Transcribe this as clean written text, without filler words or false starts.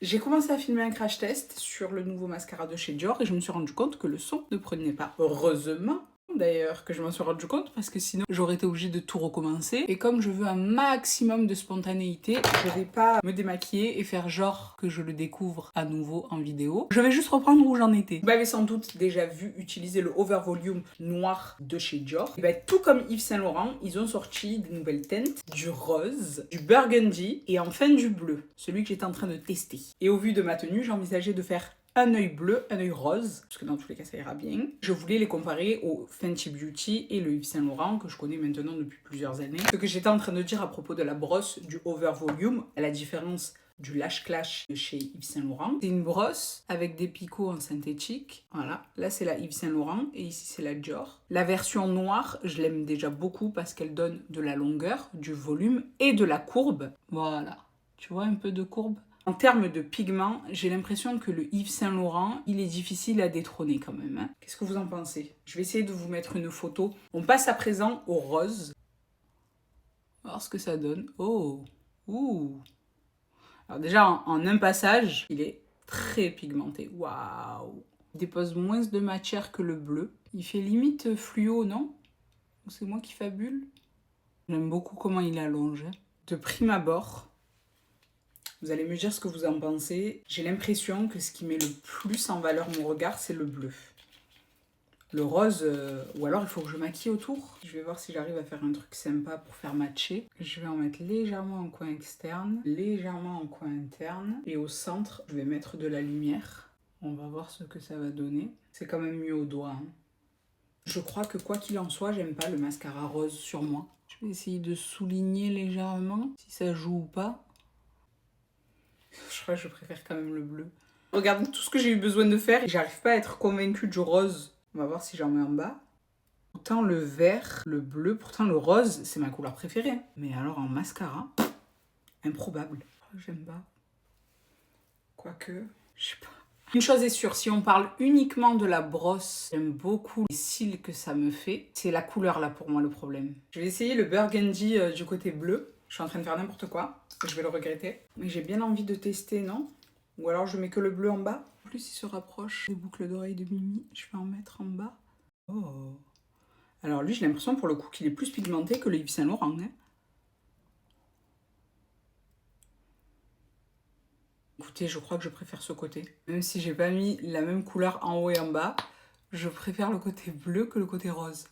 J'ai commencé à filmer un crash test sur le nouveau mascara de chez Dior et je me suis rendu compte que le son ne prenait pas. Heureusement d'ailleurs que je m'en suis rendu compte parce que sinon j'aurais été obligée de tout recommencer. Et comme je veux un maximum de spontanéité, je vais pas me démaquiller et faire genre que je le découvre à nouveau en vidéo. Je vais juste reprendre où j'en étais. Vous m'avez sans doute déjà vu utiliser le Over Volume noir de chez Dior. Et ben, tout comme Yves Saint Laurent, ils ont sorti des nouvelles teintes, du rose, du burgundy et enfin du bleu, celui que j'étais en train de tester. Et au vu de ma tenue, j'ai envisagé de faire un œil bleu, un œil rose, parce que dans tous les cas ça ira bien. Je voulais les comparer au Fenty Beauty et le Yves Saint Laurent que je connais maintenant depuis plusieurs années. Ce que j'étais en train de dire à propos de la brosse du Over Volume, à la différence du Lash Clash de chez Yves Saint Laurent. C'est une brosse avec des picots en synthétique. Voilà, là c'est la Yves Saint Laurent et ici c'est la Dior. La version noire, je l'aime déjà beaucoup parce qu'elle donne de la longueur, du volume et de la courbe. Voilà, tu vois un peu de courbe? En termes de pigments, j'ai l'impression que le Yves Saint Laurent, il est difficile à détrôner quand même. Hein. Qu'est-ce que vous en pensez? Je vais essayer de vous mettre une photo. On passe à présent au rose. On va voir ce que ça donne. Oh, ouh. Alors déjà, en un passage, il est très pigmenté. Waouh! Il dépose moins de matière que le bleu. Il fait limite fluo, non? Ou c'est moi qui fabule? J'aime beaucoup comment il allonge. De prime abord, vous allez me dire ce que vous en pensez. J'ai l'impression que ce qui met le plus en valeur mon regard, c'est le bleu. Le rose, ou alors il faut que je maquille autour. Je vais voir si j'arrive à faire un truc sympa pour faire matcher. Je vais en mettre légèrement en coin externe, légèrement en coin interne. Et au centre, je vais mettre de la lumière. On va voir ce que ça va donner. C'est quand même mieux au doigt. Hein. Je crois que quoi qu'il en soit, j'aime pas le mascara rose sur moi. Je vais essayer de souligner légèrement, si ça joue ou pas. Je crois que je préfère quand même le bleu. Regardez tout ce que j'ai eu besoin de faire et j'arrive pas à être convaincue du rose. On va voir si j'en mets en bas. Pourtant le vert, le bleu, pourtant le rose, c'est ma couleur préférée. Mais alors en mascara, improbable. J'aime pas. Quoique, je sais pas. Une chose est sûre, si on parle uniquement de la brosse, j'aime beaucoup les cils que ça me fait. C'est la couleur là pour moi le problème. Je vais essayer le burgundy du côté bleu. Je suis en train de faire n'importe quoi. Je vais le regretter. Mais j'ai bien envie de tester, non? Ou alors je mets que le bleu en bas. En plus, il se rapproche des boucles d'oreilles de Mimi. Je vais en mettre en bas. Oh. Alors lui, j'ai l'impression pour le coup qu'il est plus pigmenté que le Yves Saint Laurent. Hein. Écoutez, je crois que je préfère ce côté. Même si j'ai pas mis la même couleur en haut et en bas, je préfère le côté bleu que le côté rose.